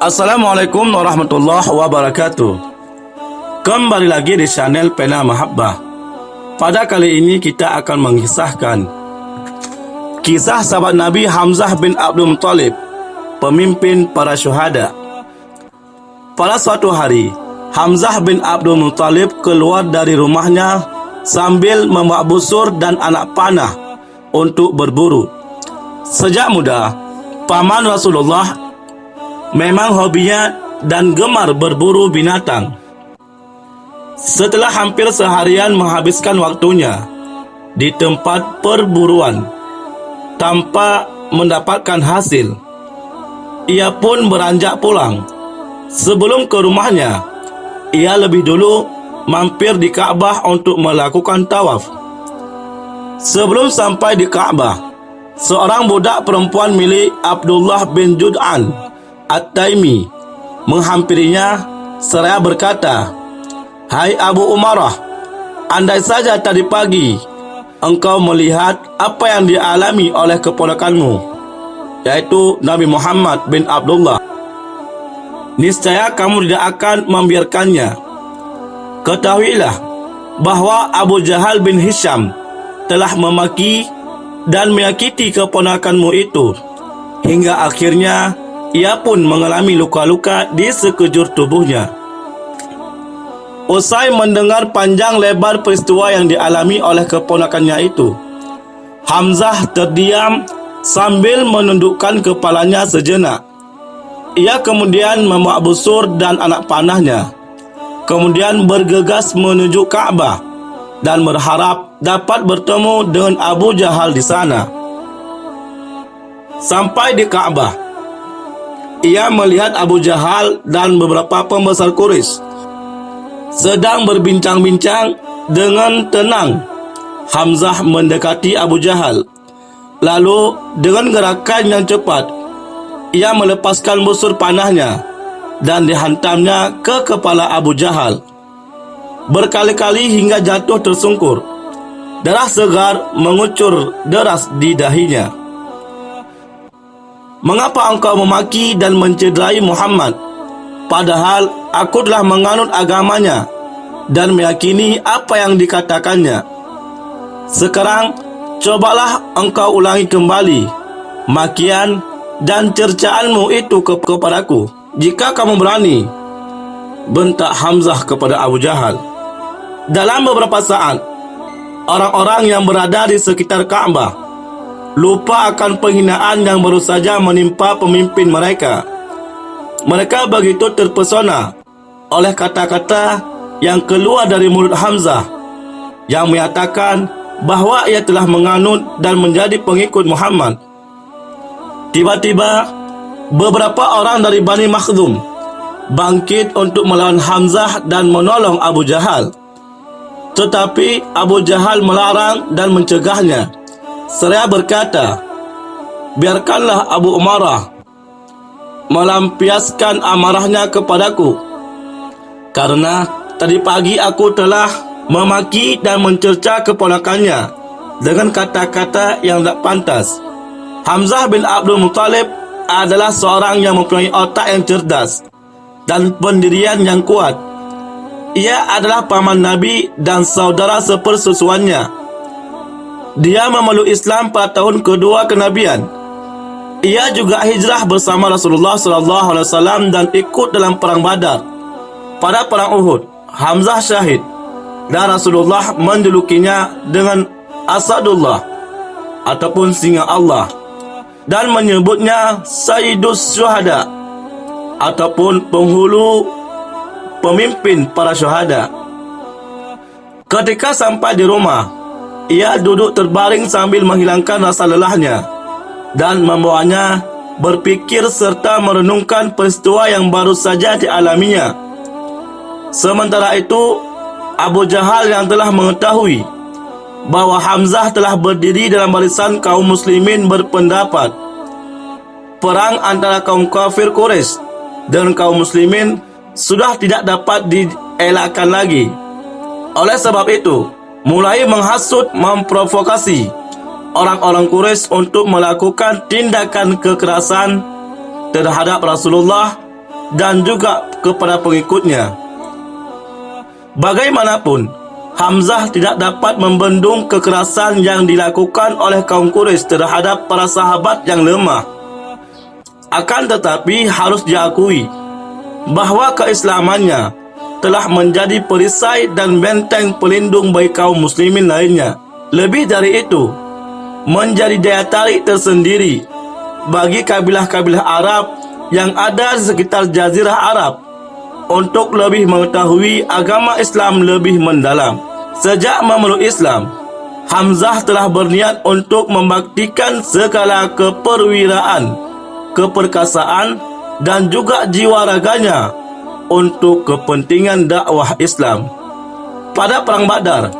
Assalamualaikum warahmatullahi wabarakatuh. Kembali lagi di channel Pena Mahabbah. Pada kali ini kita akan mengisahkan kisah sahabat Nabi Hamzah bin Abdul Muttalib, pemimpin para syuhada. Pada suatu hari, Hamzah bin Abdul Muttalib keluar dari rumahnya sambil membawa busur dan anak panah untuk berburu. Sejak muda, paman Rasulullah memang hobinya dan gemar berburu binatang. Setelah hampir seharian menghabiskan waktunya di tempat perburuan tanpa mendapatkan hasil, ia pun beranjak pulang. Sebelum ke rumahnya, ia lebih dulu mampir di Ka'bah untuk melakukan tawaf. Sebelum sampai di Ka'bah, seorang budak perempuan milik Abdullah bin Jud'an At-Taimi menghampirinya seraya berkata, "Hai Abu Umarah, andai saja tadi pagi engkau melihat apa yang dialami oleh keponakanmu, yaitu Nabi Muhammad bin Abdullah, niscaya kamu tidak akan membiarkannya. Ketahuilah bahwa Abu Jahal bin Hisham telah memaki dan menyakiti keponakanmu itu, hingga akhirnya ia pun mengalami luka-luka di sekujur tubuhnya." Usai mendengar panjang lebar peristiwa yang dialami oleh keponakannya itu, Hamzah terdiam sambil menundukkan kepalanya sejenak. Ia kemudian membawa busur dan anak panahnya, kemudian bergegas menuju Ka'bah dan berharap dapat bertemu dengan Abu Jahal di sana. Sampai di Ka'bah, ia melihat Abu Jahal dan beberapa pembesar Quraisy sedang berbincang-bincang dengan tenang. Hamzah mendekati Abu Jahal. Lalu dengan gerakan yang cepat, ia melepaskan busur panahnya dan dihantamnya ke kepala Abu Jahal berkali-kali hingga jatuh tersungkur. Darah segar mengucur deras di dahinya. "Mengapa engkau memaki dan mencederai Muhammad? Padahal aku telah menganut agamanya dan meyakini apa yang dikatakannya. Sekarang cobalah engkau ulangi kembali makian dan cercaanmu itu kepadaku, jika kamu berani," bentak Hamzah kepada Abu Jahal. Dalam beberapa saat, orang-orang yang berada di sekitar Ka'bah lupa akan penghinaan yang baru saja menimpa pemimpin mereka. Mereka begitu terpesona oleh kata-kata yang keluar dari mulut Hamzah yang menyatakan bahwa ia telah menganut dan menjadi pengikut Muhammad. Tiba-tiba, beberapa orang dari Bani Makhzum bangkit untuk melawan Hamzah dan menolong Abu Jahal. Tetapi Abu Jahal melarang dan mencegahnya, seraya berkata, "Biarkanlah Abu Umarah melampiaskan amarahnya kepadaku, karena tadi pagi aku telah memaki dan mencerca keponakannya dengan kata-kata yang tak pantas." Hamzah bin Abdul Muttalib adalah seorang yang mempunyai otak yang cerdas dan pendirian yang kuat. Ia adalah paman Nabi dan saudara sepersusuannya. Dia memeluk Islam pada tahun kedua kenabian. Ia juga hijrah bersama Rasulullah SAW dan ikut dalam perang Badar. Pada perang Uhud, Hamzah syahid dan Rasulullah menjulukinya dengan Asadullah ataupun singa Allah, dan menyebutnya Sayyidus Syuhada ataupun penghulu pemimpin para syuhada. Ketika sampai di rumah, ia duduk terbaring sambil menghilangkan rasa lelahnya dan membawanya berpikir serta merenungkan peristiwa yang baru saja dialaminya. Sementara itu, Abu Jahal yang telah mengetahui bahwa Hamzah telah berdiri dalam barisan kaum muslimin berpendapat perang antara kaum kafir Quraisy dan kaum muslimin sudah tidak dapat dielakkan lagi. Oleh sebab itu, mulai menghasut, memprovokasi orang-orang Quraisy untuk melakukan tindakan kekerasan terhadap Rasulullah dan juga kepada pengikutnya. Bagaimanapun, Hamzah tidak dapat membendung kekerasan yang dilakukan oleh kaum Quraisy terhadap para sahabat yang lemah. Akan tetapi harus diakui bahawa keislamannya telah menjadi perisai dan benteng pelindung bagi kaum muslimin lainnya. Lebih dari itu, menjadi daya tarik tersendiri bagi kabilah-kabilah Arab yang ada di sekitar Jazirah Arab untuk lebih mengetahui agama Islam lebih mendalam. Sejak memeluk Islam, Hamzah telah berniat untuk membaktikan segala keperwiraan, keperkasaan dan juga jiwa raganya untuk kepentingan dakwah Islam. Pada Perang Badar,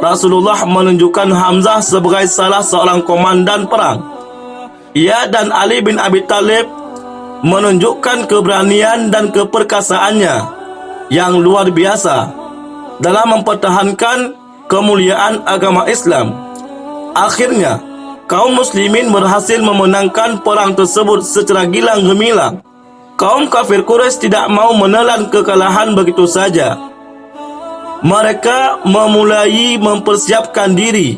Rasulullah menunjukkan Hamzah sebagai salah seorang komandan perang. Ia dan Ali bin Abi Thalib menunjukkan keberanian dan keperkasaannya yang luar biasa dalam mempertahankan kemuliaan agama Islam. Akhirnya, kaum muslimin berhasil memenangkan perang tersebut secara gilang gemilang. Kaum kafir Quraisy tidak mau menelan kekalahan begitu saja. Mereka memulai mempersiapkan diri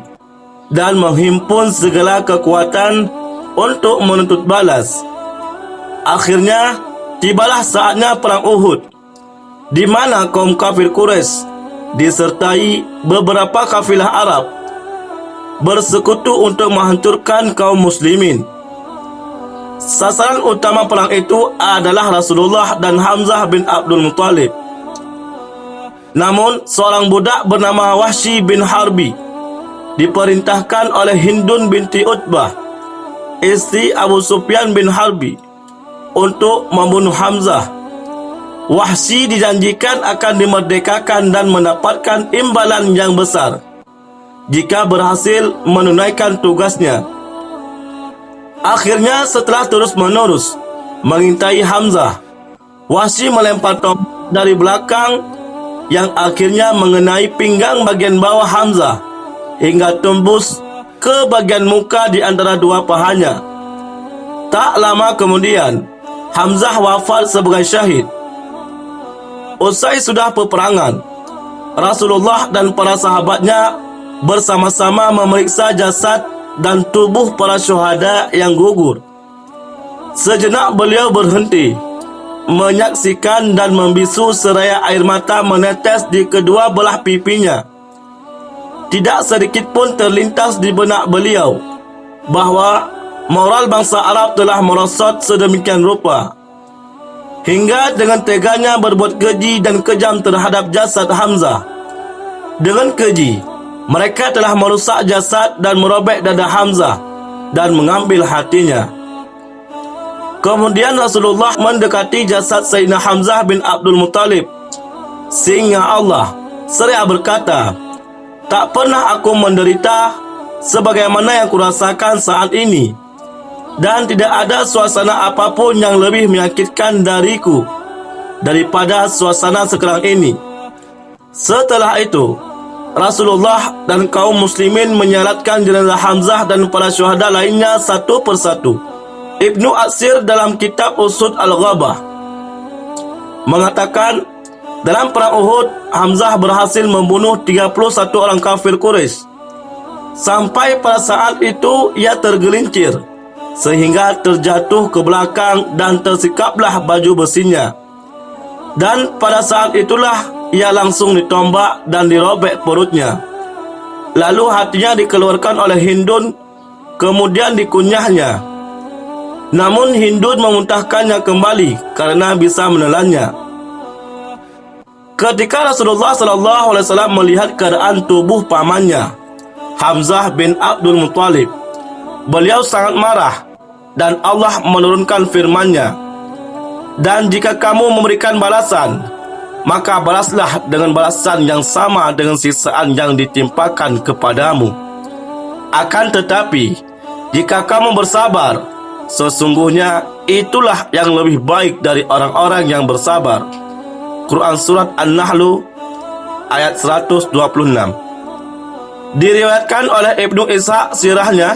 dan menghimpun segala kekuatan untuk menuntut balas. Akhirnya, tibalah saatnya perang Uhud, di mana kaum kafir Quraisy disertai beberapa kafilah Arab bersekutu untuk menghancurkan kaum muslimin. Sasaran utama perang itu adalah Rasulullah dan Hamzah bin Abdul Muttalib. Namun, seorang budak bernama Wahsy bin Harbi diperintahkan oleh Hindun binti Utbah, istri Abu Sufyan bin Harbi, untuk membunuh Hamzah. Wahsy dijanjikan akan dimerdekakan dan mendapatkan imbalan yang besar jika berhasil menunaikan tugasnya. Akhirnya, setelah terus-menerus mengintai Hamzah, Wahsy melempar tombak dari belakang yang akhirnya mengenai pinggang bagian bawah Hamzah hingga tembus ke bagian muka di antara dua pahanya. Tak lama kemudian, Hamzah wafat sebagai syahid. Usai sudah peperangan, Rasulullah dan para sahabatnya bersama-sama memeriksa jasad dan tubuh para syuhada yang gugur. Sejenak beliau berhenti, menyaksikan dan membisu seraya air mata menetes di kedua belah pipinya. Tidak sedikit pun terlintas di benak beliau bahawa moral bangsa Arab telah merosot sedemikian rupa hingga dengan teganya berbuat keji dan kejam terhadap jasad Hamzah. Dengan keji, mereka telah merusak jasad dan merobek dada Hamzah dan mengambil hatinya. Kemudian Rasulullah mendekati jasad Sayyidina Hamzah bin Abdul Muttalib, sehingga Allah seraya berkata, "Tak pernah aku menderita sebagaimana yang kurasakan saat ini, dan tidak ada suasana apapun yang lebih menyakitkan dariku daripada suasana sekarang ini." Setelah itu, Rasulullah dan kaum muslimin menyalatkan jenazah Hamzah dan para syuhada lainnya satu persatu. Ibnu Atsir dalam kitab Usud Al-Ghabah mengatakan, dalam perang Uhud, Hamzah berhasil membunuh 31 orang kafir Quraisy. Sampai pada saat itu ia tergelincir sehingga terjatuh ke belakang dan tersikaplah baju besinya. Dan pada saat itulah ia langsung ditombak dan dirobek perutnya. Lalu hatinya dikeluarkan oleh Hindun, kemudian dikunyahnya. Namun Hindun memuntahkannya kembali karena bisa menelannya. Ketika Rasulullah SAW melihat keadaan tubuh pamannya, Hamzah bin Abdul Muttalib, beliau sangat marah dan Allah menurunkan firman-Nya, "Dan jika kamu memberikan balasan, maka balaslah dengan balasan yang sama dengan siksaan yang ditimpakan kepadamu. Akan tetapi, jika kamu bersabar, sesungguhnya itulah yang lebih baik dari orang-orang yang bersabar." Quran Surat An-Nahl ayat 126. Diriwayatkan oleh Ibnu Ishaq sirahnya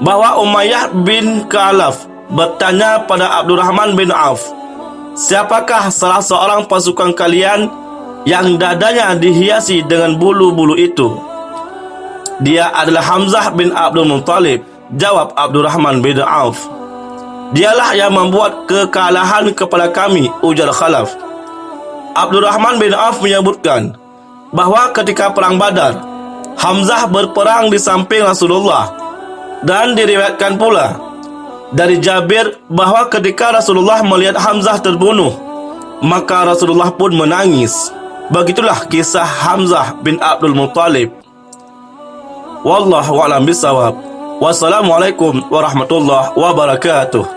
bahawa Umayyah bin Khalaf bertanya pada Abdurrahman bin Auf, Siapakah salah seorang pasukan kalian yang dadanya dihiasi dengan bulu-bulu itu? Dia adalah Hamzah bin Abdul Muttalib, jawab Abdurrahman bin Auf. Dialah yang membuat kekalahan kepada kami, ujar Khalaf. Abdurrahman bin Auf menyebutkan bahawa ketika perang Badar, Hamzah berperang di samping Rasulullah, dan diriwayatkan pula dari Jabir bahawa ketika Rasulullah melihat Hamzah terbunuh, maka Rasulullah pun menangis. Begitulah kisah Hamzah bin Abdul Muttalib. Wallahu a'lam bishawab. Wassalamualaikum warahmatullahi wabarakatuh.